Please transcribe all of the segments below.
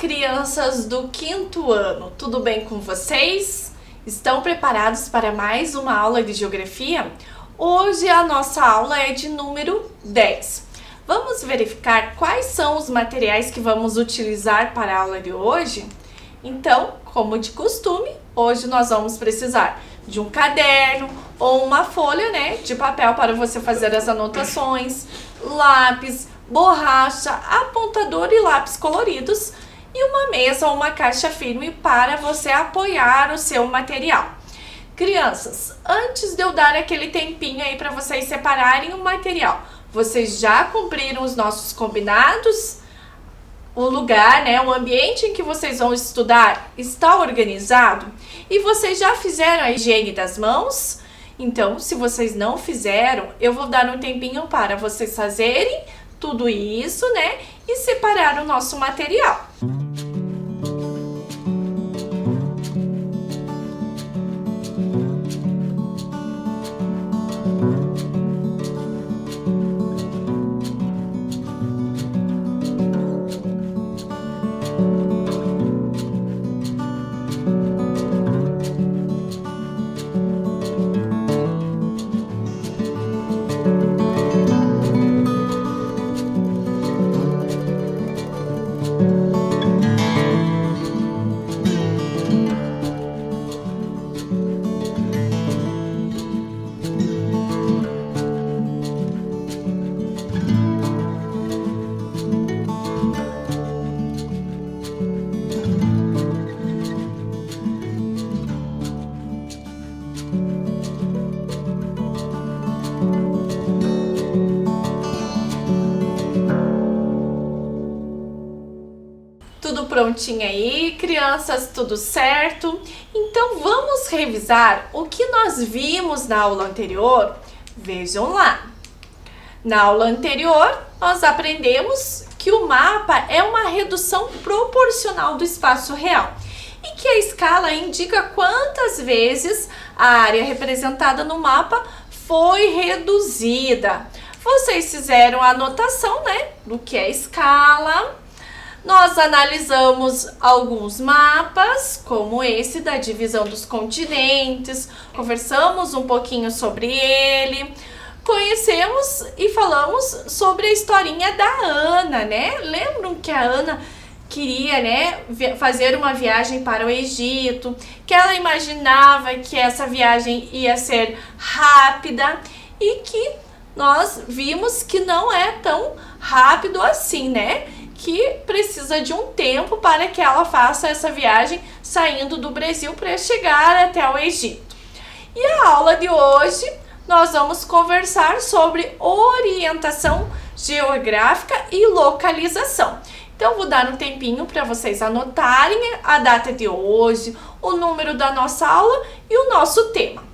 crianças do quinto ano, tudo bem com vocês? Estão preparados para mais uma aula de geografia? Hoje a nossa aula é de número 10. Vamos verificar quais são os materiais que vamos utilizar para a aula de hoje? Então, como de costume, hoje nós vamos precisar de um caderno ou uma folha, de papel para você fazer as anotações, lápis, borracha, apontador e lápis coloridos e uma mesa ou uma caixa firme para você apoiar o seu material. Crianças, antes de eu dar aquele tempinho aí para vocês separarem o material, vocês já cumpriram os nossos combinados? O lugar, o ambiente em que vocês vão estudar está organizado? E vocês já fizeram a higiene das mãos? Então, se vocês não fizeram, eu vou dar um tempinho para vocês fazerem tudo isso, e separar o nosso material. Tudo prontinho aí, crianças? Tudo certo? Então vamos revisar o que nós vimos na aula anterior? Vejam lá. Na aula anterior, nós aprendemos que o mapa é uma redução proporcional do espaço real e que a escala indica quantas vezes a área representada no mapa foi reduzida. Vocês fizeram a anotação, do que é escala. Nós analisamos alguns mapas, como esse da divisão dos continentes, conversamos um pouquinho sobre ele, conhecemos e falamos sobre a historinha da Ana, Lembram que a Ana queria, fazer uma viagem para o Egito, que ela imaginava que essa viagem ia ser rápida e que nós vimos que não é tão rápido assim, que precisa de um tempo para que ela faça essa viagem saindo do Brasil para chegar até o Egito. E a aula de hoje nós vamos conversar sobre orientação geográfica e localização. Então vou dar um tempinho para vocês anotarem a data de hoje, o número da nossa aula e o nosso tema.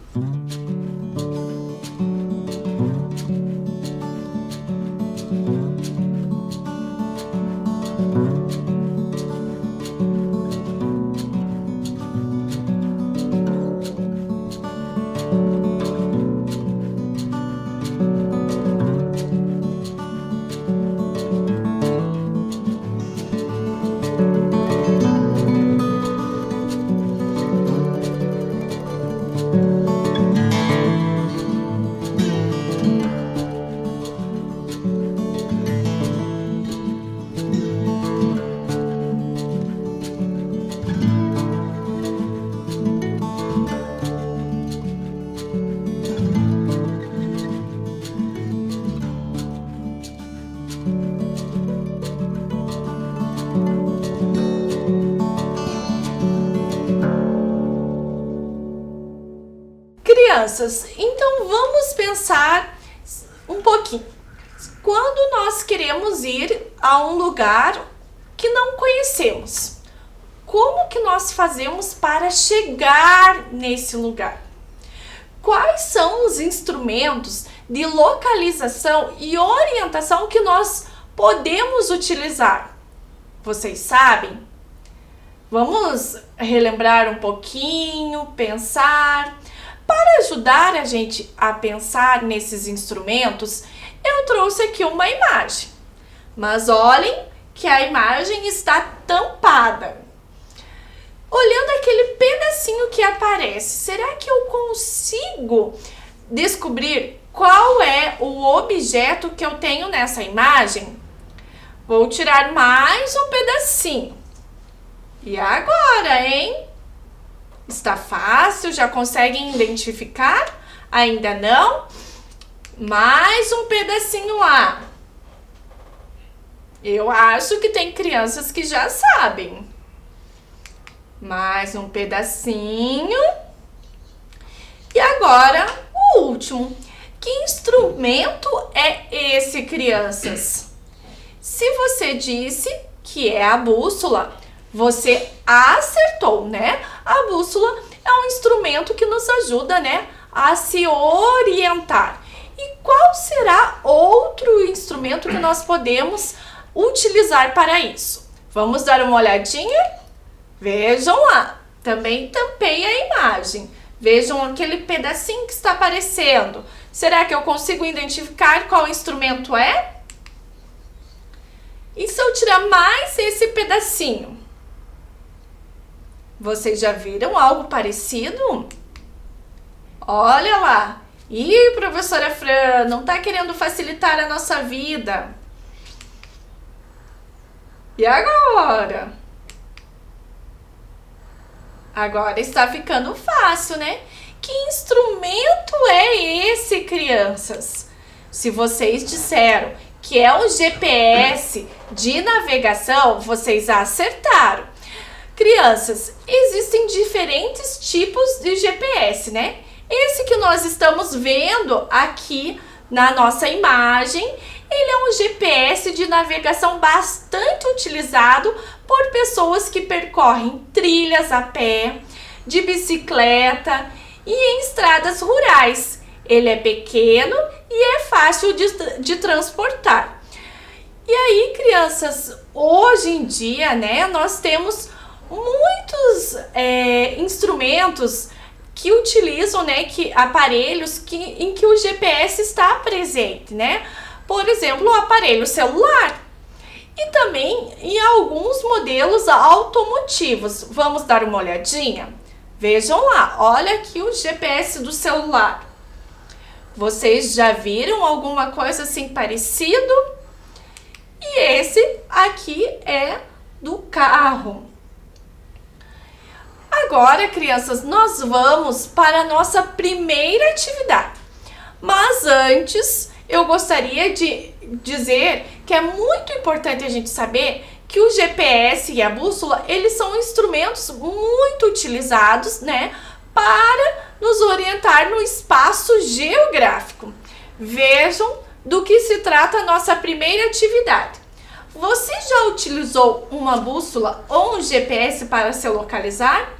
Crianças, então vamos pensar um pouquinho. Quando nós queremos ir a um lugar que não conhecemos, como que nós fazemos para chegar nesse lugar? Quais são os instrumentos de localização e orientação que nós podemos utilizar? Vocês sabem? Vamos relembrar um pouquinho, pensar. Para ajudar a gente a pensar nesses instrumentos, eu trouxe aqui uma imagem. Mas olhem que a imagem está tampada nada. Olhando aquele pedacinho que aparece, será que eu consigo descobrir qual é o objeto que eu tenho nessa imagem? Vou tirar mais um pedacinho. E agora, hein? Está fácil? Já conseguem identificar? Ainda não? Mais um pedacinho lá. Eu acho que tem crianças que já sabem. Mais um pedacinho. E agora, o último. Que instrumento é esse, crianças? Se você disse que é a bússola, você acertou, né? A bússola é um instrumento que nos ajuda, né, a se orientar. E qual será outro instrumento que nós podemos utilizar para isso? Vamos dar uma olhadinha? Vejam lá, também tampei a imagem. Vejam aquele pedacinho que está aparecendo. Será que eu consigo identificar qual instrumento é? E se eu tirar mais esse pedacinho? Vocês já viram algo parecido? Olha lá. Ih, professora Fran, não está querendo facilitar a nossa vida. E agora? Agora está ficando fácil, né? Que instrumento é esse, crianças? Se vocês disseram que é o GPS de navegação, vocês acertaram. Crianças, existem diferentes tipos de GPS, né? Esse que nós estamos vendo aqui na nossa imagem, ele é um GPS de navegação bastante utilizado por pessoas que percorrem trilhas a pé, de bicicleta e em estradas rurais. Ele é pequeno e é fácil de transportar. E aí, crianças, hoje em dia, né, nós temos muitos instrumentos que utilizam, né, aparelhos em que o GPS está presente, né? Por exemplo, o aparelho celular. E também em alguns modelos automotivos. Vamos dar uma olhadinha? Vejam lá, olha aqui o GPS do celular. Vocês já viram alguma coisa assim parecido? E esse aqui é do carro. Agora, crianças, nós vamos para a nossa primeira atividade. Mas antes, eu gostaria de dizer que é muito importante a gente saber que o GPS e a bússola, eles são instrumentos muito utilizados, né, para nos orientar no espaço geográfico. Vejam do que se trata a nossa primeira atividade. Você já utilizou uma bússola ou um GPS para se localizar?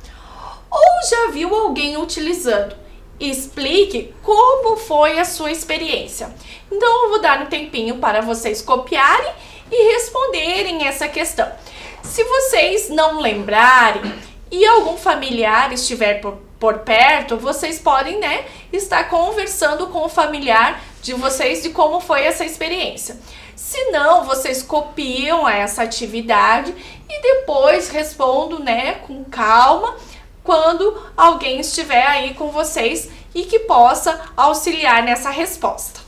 Ou já viu alguém utilizando? Explique como foi a sua experiência. Então, eu vou dar um tempinho para vocês copiarem e responderem essa questão. Se vocês não lembrarem e algum familiar estiver por perto, vocês podem, né, estar conversando com o familiar de vocês de como foi essa experiência. Se não, vocês copiam essa atividade e depois respondam, né, com calma, quando alguém estiver aí com vocês e que possa auxiliar nessa resposta.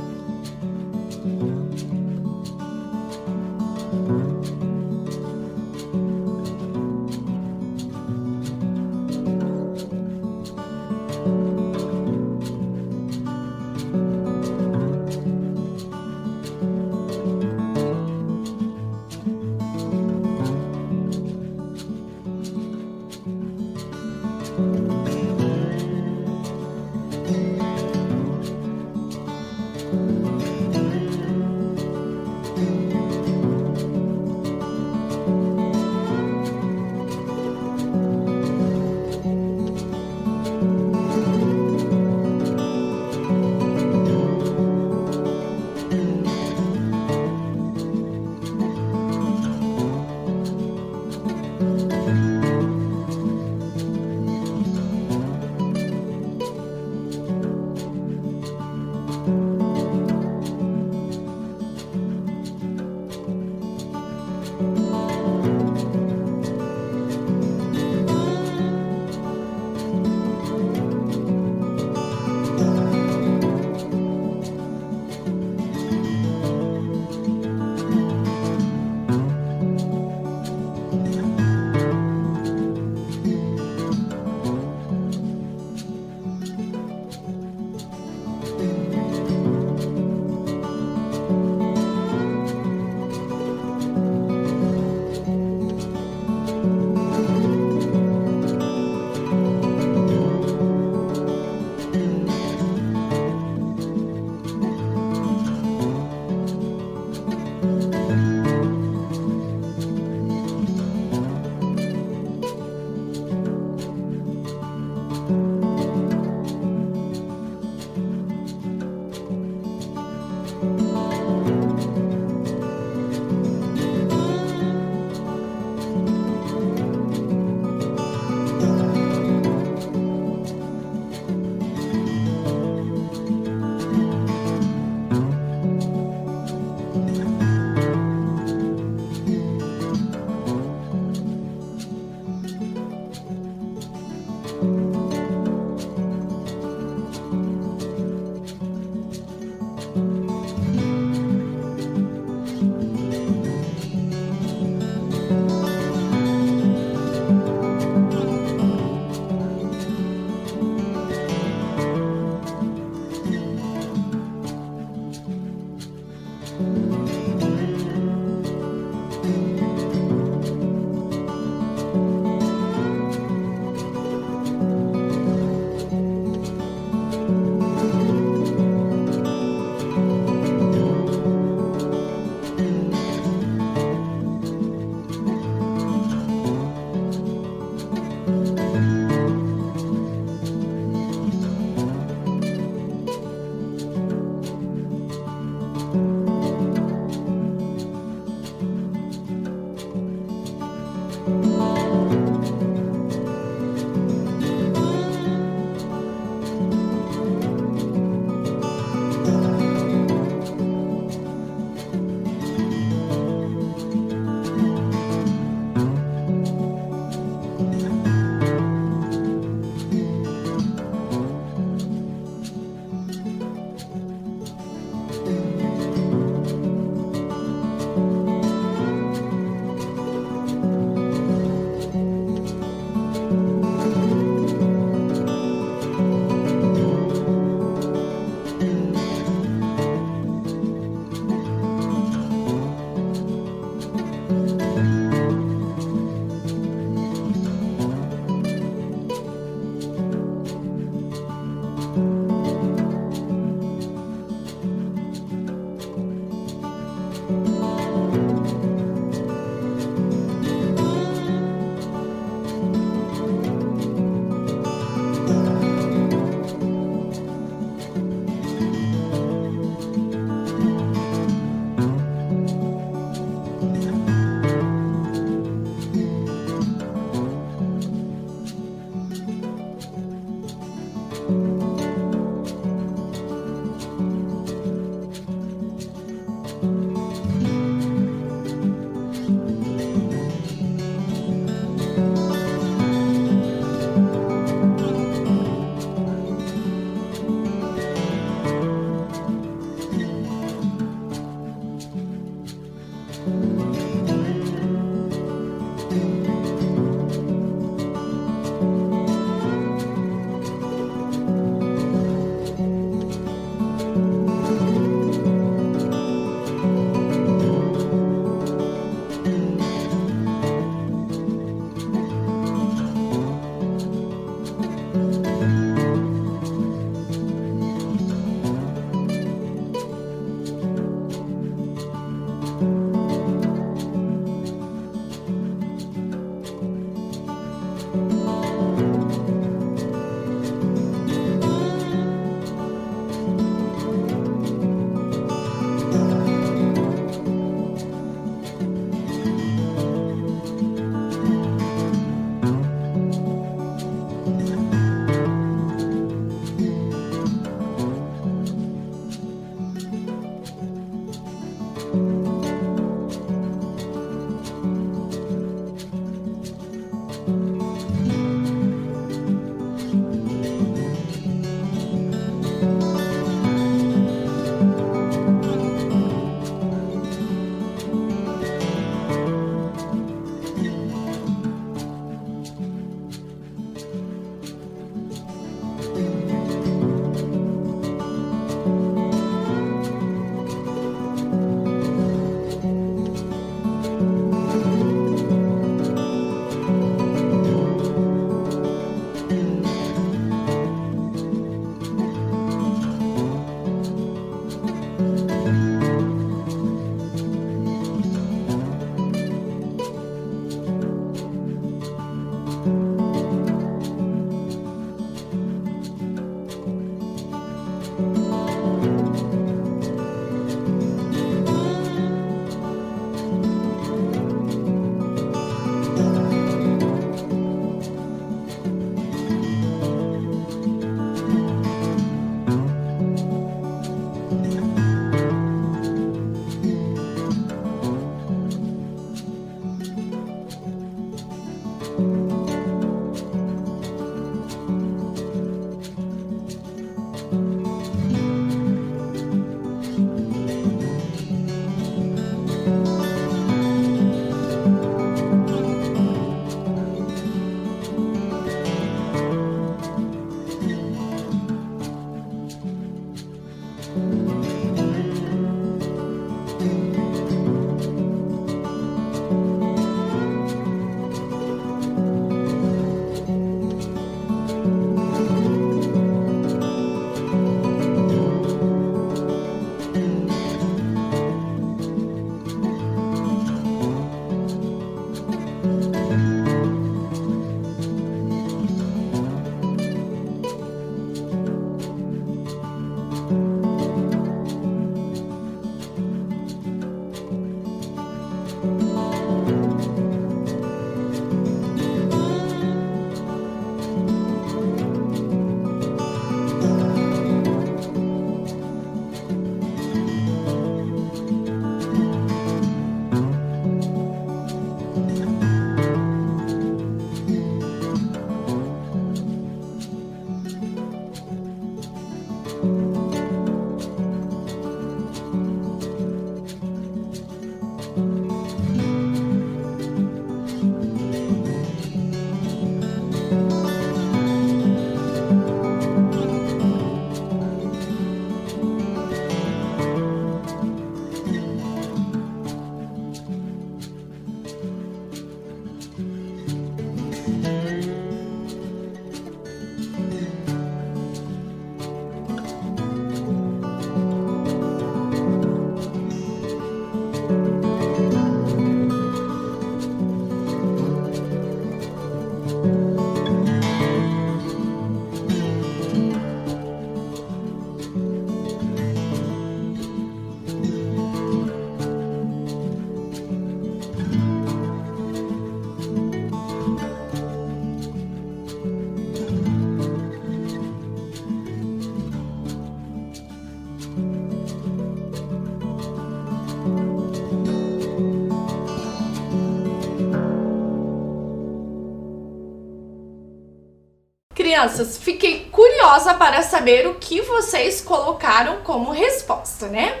Crianças, fiquei curiosa para saber o que vocês colocaram como resposta, né?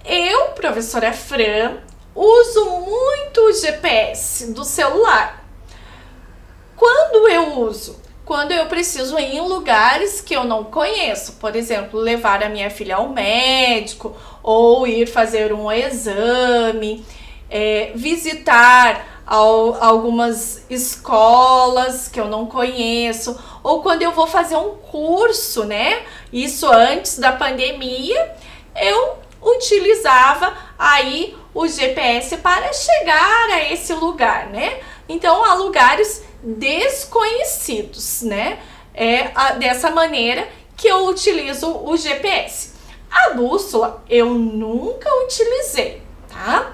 Eu, professora Fran, uso muito o GPS do celular. Quando eu uso? Quando eu preciso ir em lugares que eu não conheço, por exemplo, levar a minha filha ao médico ou ir fazer um exame, visitar algumas escolas que eu não conheço, ou quando eu vou fazer um curso, né? Isso antes da pandemia, eu utilizava aí o GPS para chegar a esse lugar, né? Então, há lugares desconhecidos, né? Dessa maneira que eu utilizo o GPS. A bússola eu nunca utilizei, tá?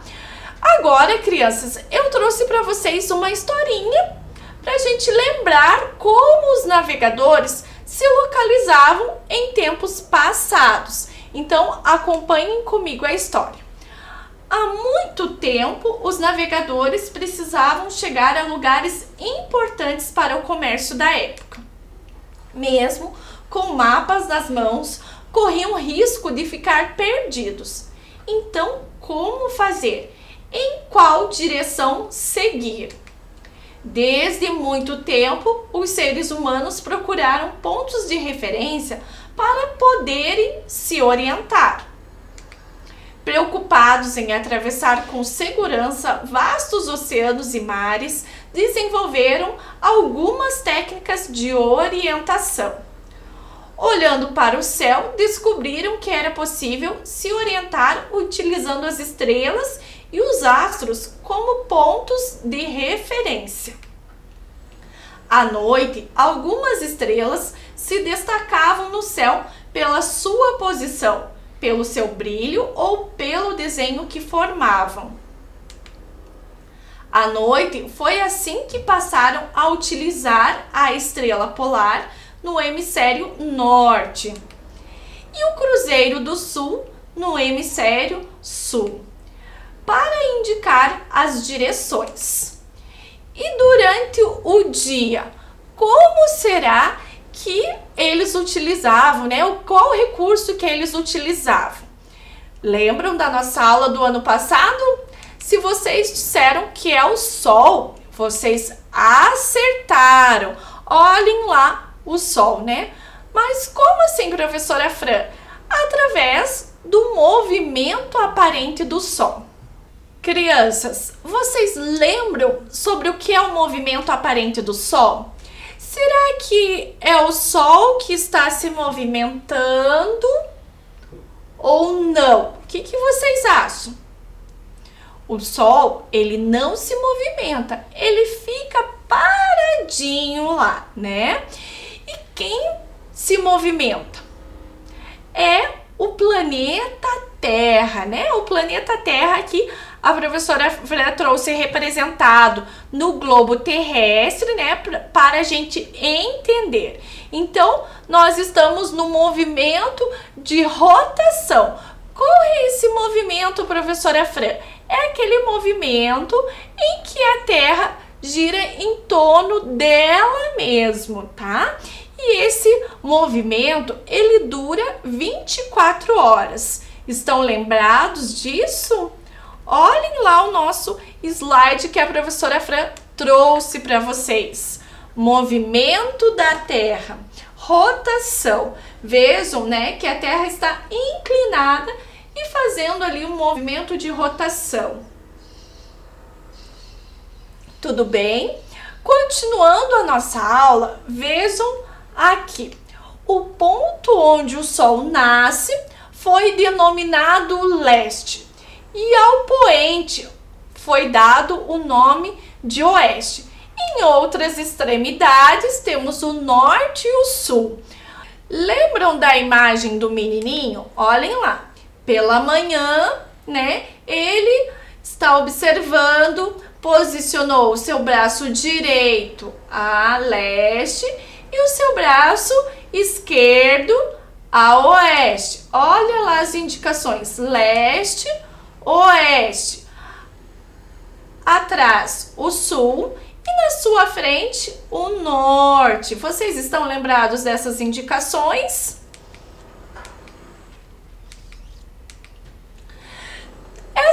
Agora, crianças, eu trouxe para vocês uma historinha para a gente lembrar como os navegadores se localizavam em tempos passados. Então, acompanhem comigo a história. Há muito tempo, os navegadores precisavam chegar a lugares importantes para o comércio da época. Mesmo com mapas nas mãos, corriam risco de ficar perdidos. Então, como fazer? Em qual direção seguir? Desde muito tempo, os seres humanos procuraram pontos de referência para poderem se orientar. Preocupados em atravessar com segurança vastos oceanos e mares, desenvolveram algumas técnicas de orientação. Olhando para o céu, descobriram que era possível se orientar utilizando as estrelas e os astros como pontos de referência. À noite, algumas estrelas se destacavam no céu pela sua posição, pelo seu brilho ou pelo desenho que formavam. À noite, foi assim que passaram a utilizar a estrela polar no hemisfério norte e o cruzeiro do sul no hemisfério sul, para indicar as direções. E durante o dia, como será que eles utilizavam, né? Qual recurso que eles utilizavam? Lembram da nossa aula do ano passado? Se vocês disseram que é o sol, vocês acertaram. Olhem lá o sol, né? Mas como assim, professora Fran? Através do movimento aparente do sol. Crianças, vocês lembram sobre o que é o movimento aparente do sol? Será que é o Sol que está se movimentando ou não? O que vocês acham? O Sol, ele não se movimenta, ele fica paradinho lá, né? E quem se movimenta? É o planeta Terra, né? O planeta Terra que a professora Fran trouxe representado no globo terrestre, né, para a gente entender. Então, nós estamos no movimento de rotação. Qual é esse movimento, professora Fran? É aquele movimento em que a Terra gira em torno dela mesmo, tá? E esse movimento, ele dura 24 horas. Estão lembrados disso? Olhem lá o nosso slide que a professora Fran trouxe para vocês. Movimento da Terra, rotação. Vejam, né, que a Terra está inclinada e fazendo ali um movimento de rotação. Tudo bem? Continuando a nossa aula, vejam aqui. O ponto onde o Sol nasce foi denominado leste. E ao poente foi dado o nome de oeste. Em outras extremidades temos o norte e o sul. Lembram da imagem do menininho? Olhem lá. Pela manhã, né? Ele está observando, posicionou o seu braço direito a leste e o seu braço esquerdo a oeste. Olha lá as indicações: leste, oeste, atrás o sul e na sua frente o norte. Vocês estão lembrados dessas indicações?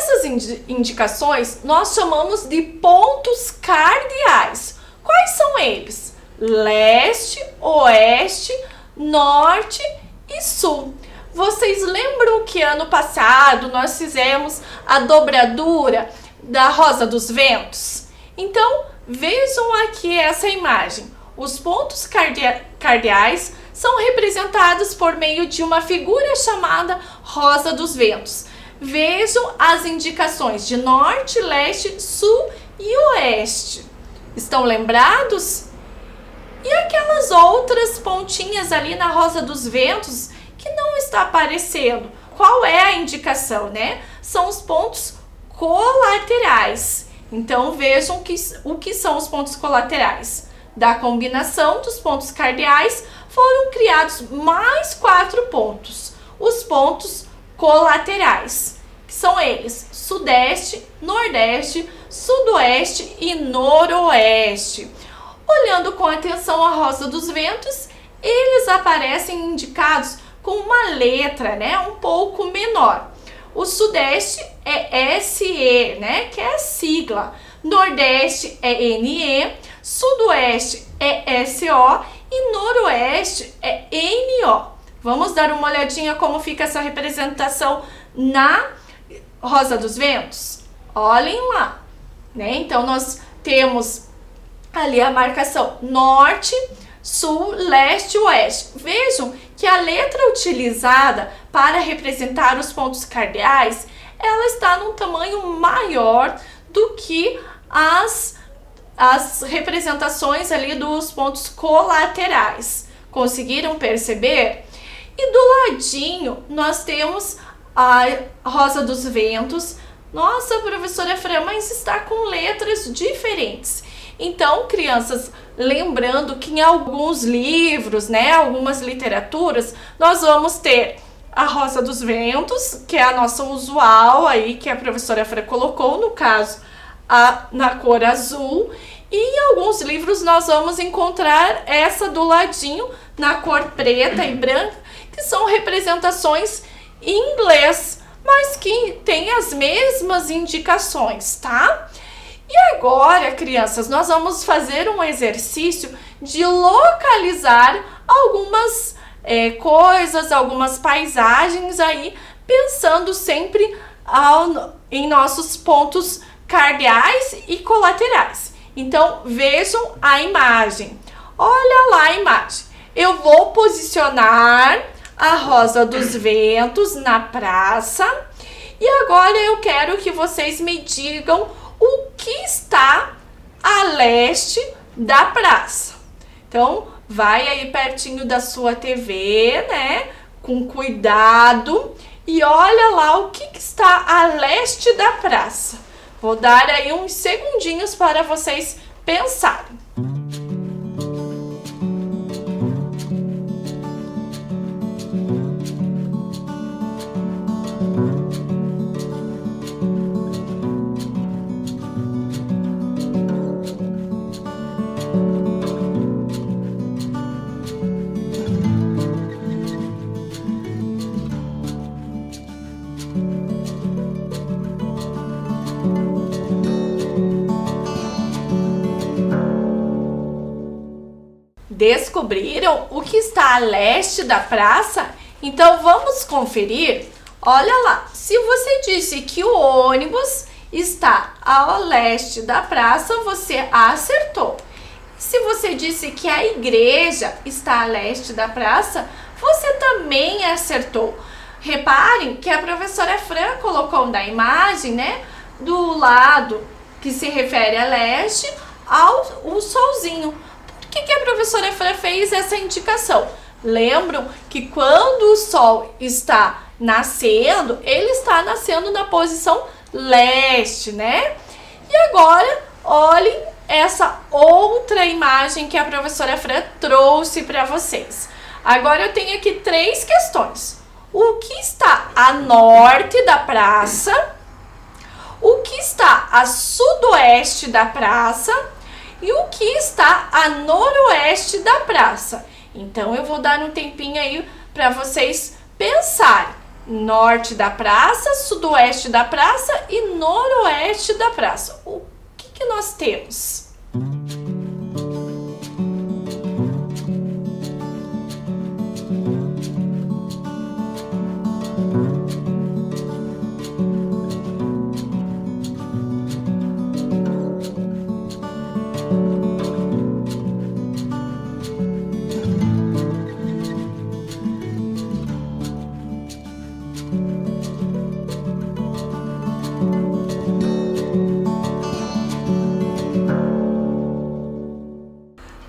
Essas indicações nós chamamos de pontos cardeais. Quais são eles? Leste, oeste, norte e sul. Vocês lembram que ano passado nós fizemos a dobradura da Rosa dos Ventos? Então, vejam aqui essa imagem. Os pontos cardeais são representados por meio de uma figura chamada Rosa dos Ventos. Vejam as indicações de norte, leste, sul e oeste. Estão lembrados? E aquelas outras pontinhas ali na Rosa dos Ventos que não está aparecendo? Qual é a indicação, né? São os pontos colaterais. Então vejam o que são os pontos colaterais. Da combinação dos pontos cardeais foram criados mais 4 pontos. Os pontos colaterais, que são eles: sudeste, nordeste, sudoeste e noroeste. Olhando com atenção a Rosa dos Ventos, eles aparecem indicados com uma letra, né, um pouco menor. O sudeste é SE, né, que é a sigla. Nordeste é NE, sudoeste é SO e noroeste é NO. Vamos dar uma olhadinha como fica essa representação na Rosa dos Ventos? Olhem lá, né? Então nós temos ali a marcação norte, sul, leste e oeste. Vejam que a letra utilizada para representar os pontos cardeais, ela está num tamanho maior do que as representações ali dos pontos colaterais. Conseguiram perceber? E do ladinho nós temos a Rosa dos Ventos. Nossa, professora Fran, mas está com letras diferentes. Então, crianças, lembrando que em alguns livros, né, algumas literaturas, nós vamos ter a Rosa dos Ventos, que é a nossa usual aí, que a professora Fran colocou, no caso, na cor azul. E em alguns livros nós vamos encontrar essa do ladinho, na cor preta e branca, que são representações em inglês, mas que tem as mesmas indicações, tá? E agora, crianças, nós vamos fazer um exercício de localizar algumas coisas, algumas paisagens aí, pensando sempre em nossos pontos cardeais e colaterais. Então, vejam a imagem. Olha lá a imagem. Eu vou posicionar a Rosa dos Ventos na praça e agora eu quero que vocês me digam o que está a leste da praça. Então, vai aí pertinho da sua TV, né? Com cuidado e olha lá o que está a leste da praça. Vou dar aí uns segundinhos para vocês pensarem. Descobriram o que está a leste da praça? Então vamos conferir. Olha lá, se você disse que o ônibus está ao leste da praça, você acertou. Se você disse que a igreja está a leste da praça, você também acertou. Reparem que a professora Fran colocou na imagem, né, do lado que se refere a leste, o solzinho. Por que a professora Fran fez essa indicação? Lembram que quando o sol está nascendo, ele está nascendo na posição leste, né? E agora, olhem essa outra imagem que a professora Fran trouxe para vocês. Agora eu tenho aqui 3 questões. O que está a norte da praça? O que está a sudoeste da praça? E o que está a noroeste da praça? Então eu vou dar um tempinho aí para vocês pensarem. norte da praça, sudoeste da praça e noroeste da praça. O que nós temos?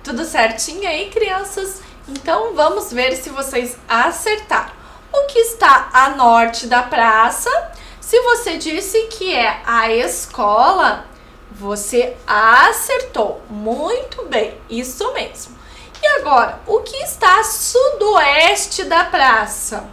Tudo certinho aí, crianças? Então vamos ver se vocês acertaram. O que está a norte da praça? Se você disse que é a escola, você acertou. Muito bem, isso mesmo. E agora, o que está a sudoeste da praça?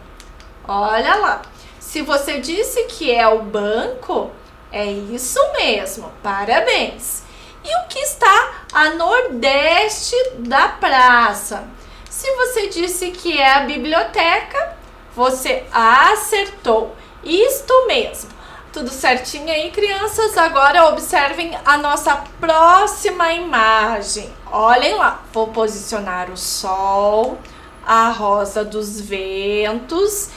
Olha lá. Se você disse que é o banco, é isso mesmo. Parabéns. E o que está a nordeste da praça? Se você disse que é a biblioteca, você acertou. Isto mesmo. Tudo certinho aí, crianças? Agora observem a nossa próxima imagem. Olhem lá. Vou posicionar o sol, a rosa dos ventos.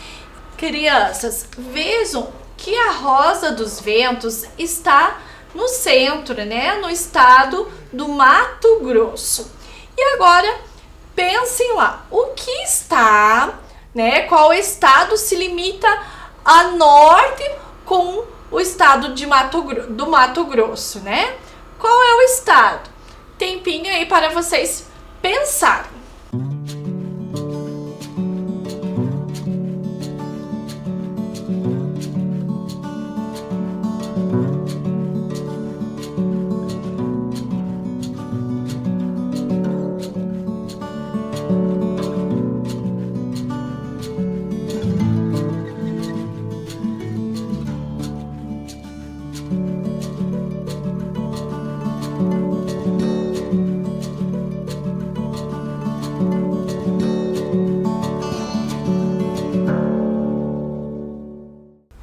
Crianças, vejam que a rosa dos ventos está no centro, né? No estado do Mato Grosso. E agora, pensem lá, o que está, né? Qual estado se limita a norte com o estado do Mato Grosso, né? Qual é o estado? Tempinho aí para vocês pensarem.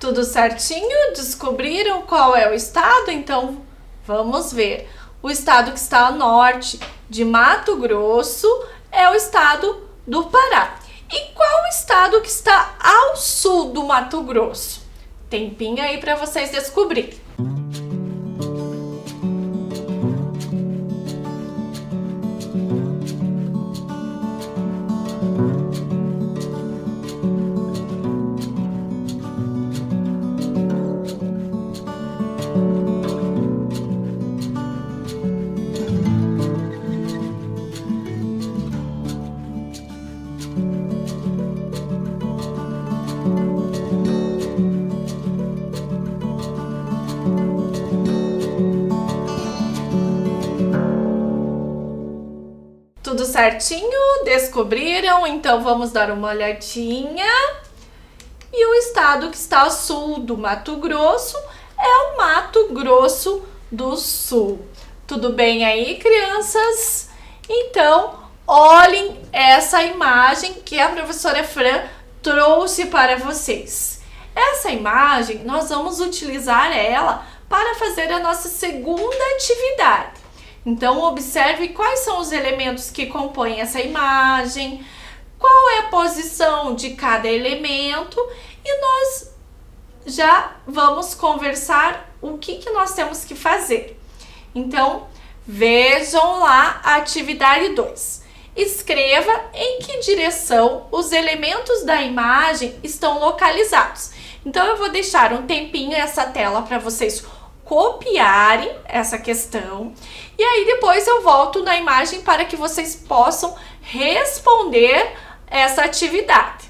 Tudo certinho? Descobriram qual é o estado? Então, vamos ver. O estado que está a norte de Mato Grosso é o estado do Pará. E qual o estado que está ao sul do Mato Grosso? Tempinho aí para vocês descobrirem. Tudo certinho? Descobriram? Então vamos dar uma olhadinha. E o estado que está ao sul do Mato Grosso é o Mato Grosso do Sul. Tudo bem aí, crianças? Então, olhem essa imagem que a professora Fran trouxe para vocês. Essa imagem, nós vamos utilizar ela para fazer a nossa segunda atividade. Então, observe quais são os elementos que compõem essa imagem, qual é a posição de cada elemento e nós já vamos conversar o que nós temos que fazer. Então, vejam lá a atividade 2. Escreva em que direção os elementos da imagem estão localizados. Então, eu vou deixar um tempinho essa tela para vocês copiarem essa questão e aí depois eu volto na imagem para que vocês possam responder essa atividade.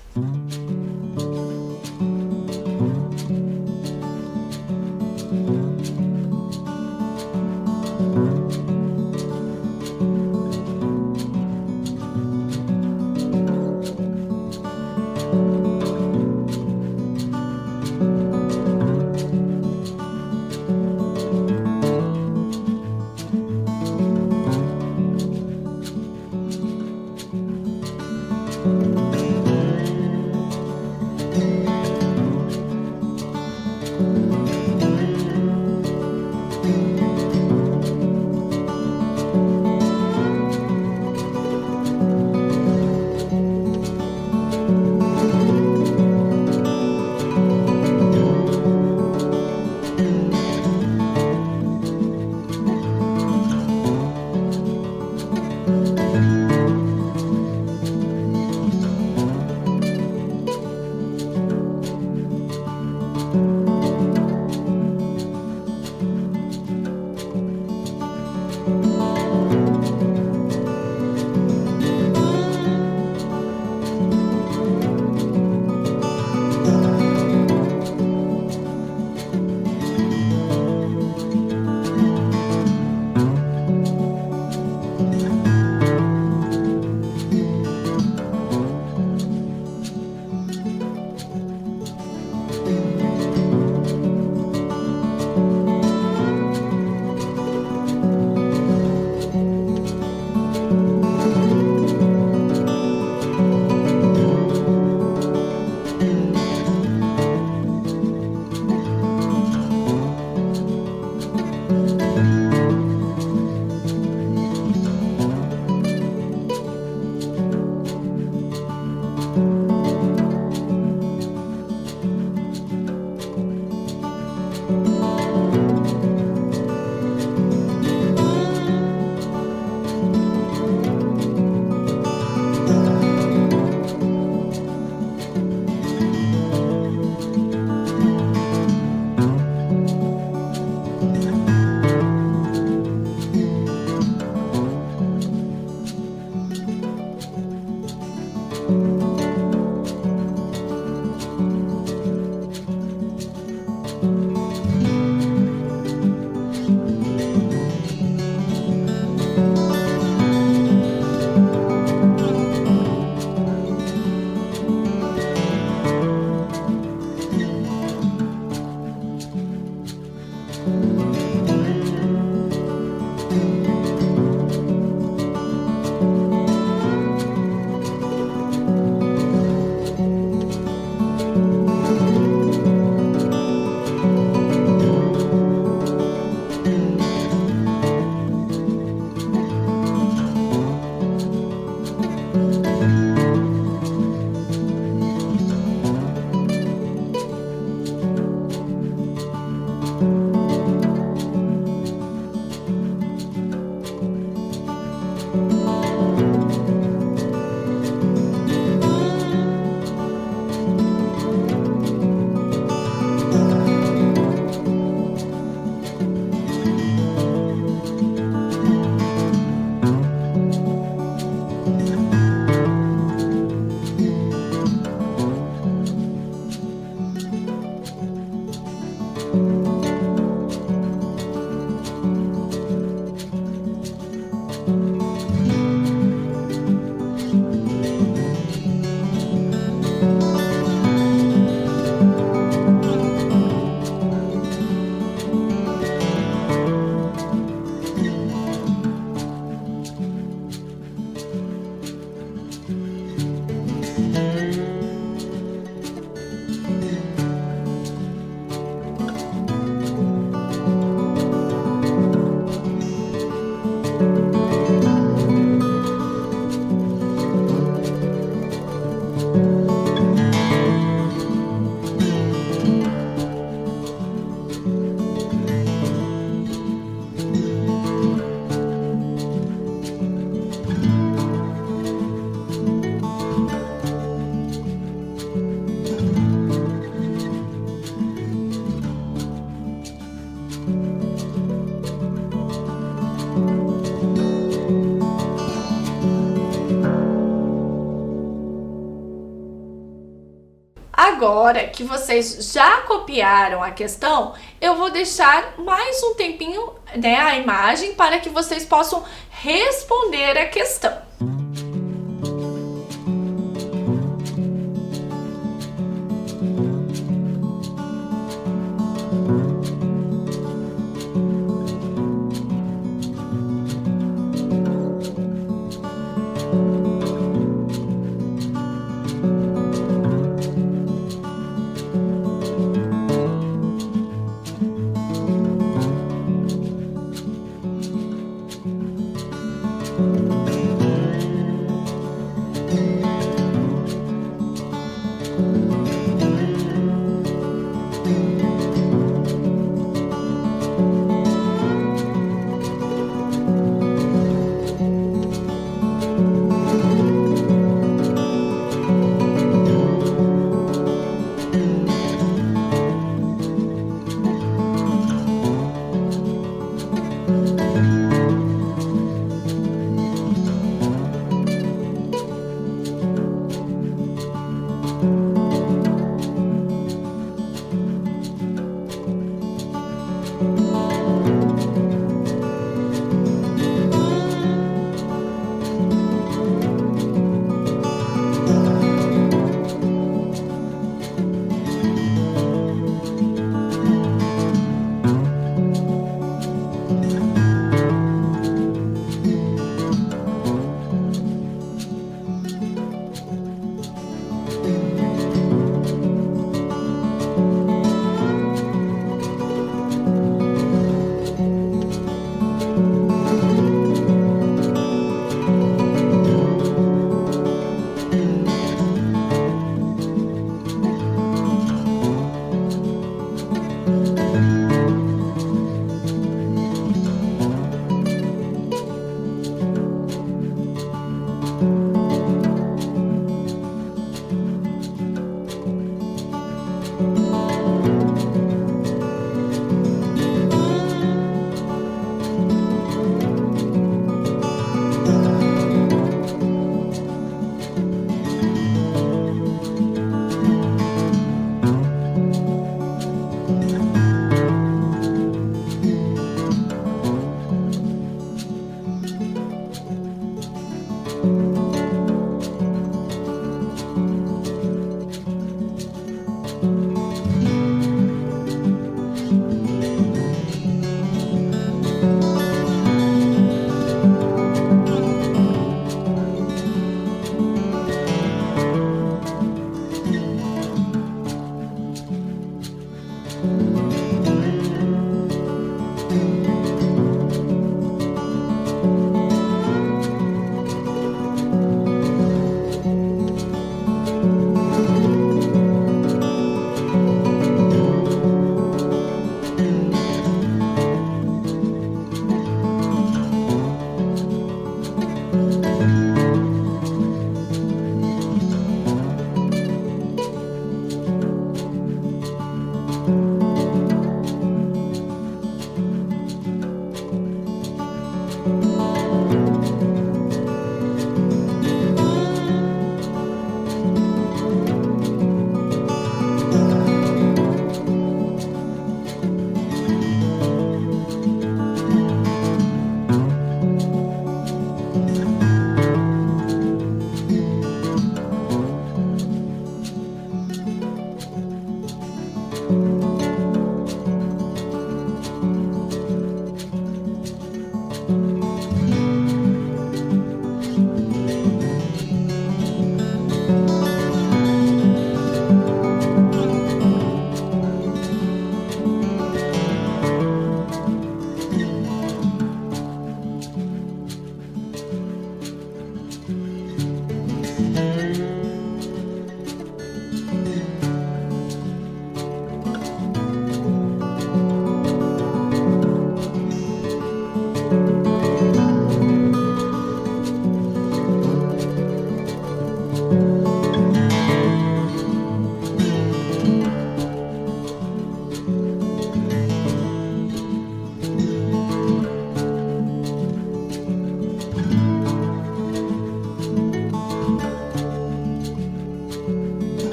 Agora que vocês já copiaram a questão, eu vou deixar mais um tempinho, né, a imagem para que vocês possam responder a questão.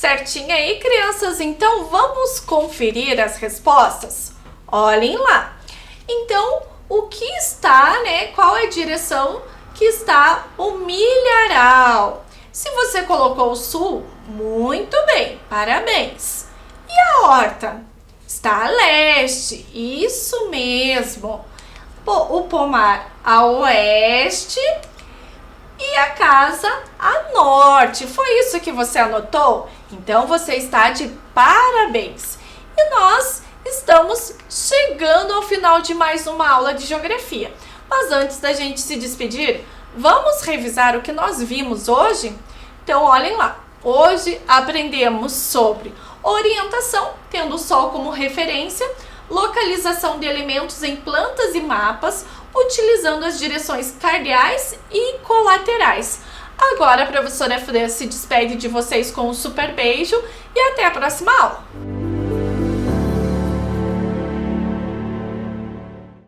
Certinho aí, crianças? Então, vamos conferir as respostas? Olhem lá. Então, o que está, né? Qual é a direção que está o milharal? Se você colocou o sul, muito bem, parabéns. E a horta? Está a leste, isso mesmo. O pomar a oeste e a casa a norte. Foi isso que você anotou? Então você está de parabéns. E nós estamos chegando ao final de mais uma aula de geografia. Mas antes da gente se despedir, vamos revisar o que nós vimos hoje? Então olhem lá. Hoje aprendemos sobre orientação, tendo o sol como referência, localização de elementos em plantas e mapas, utilizando as direções cardeais e colaterais. Agora a professora Fran se despede de vocês com um super beijo e até a próxima aula!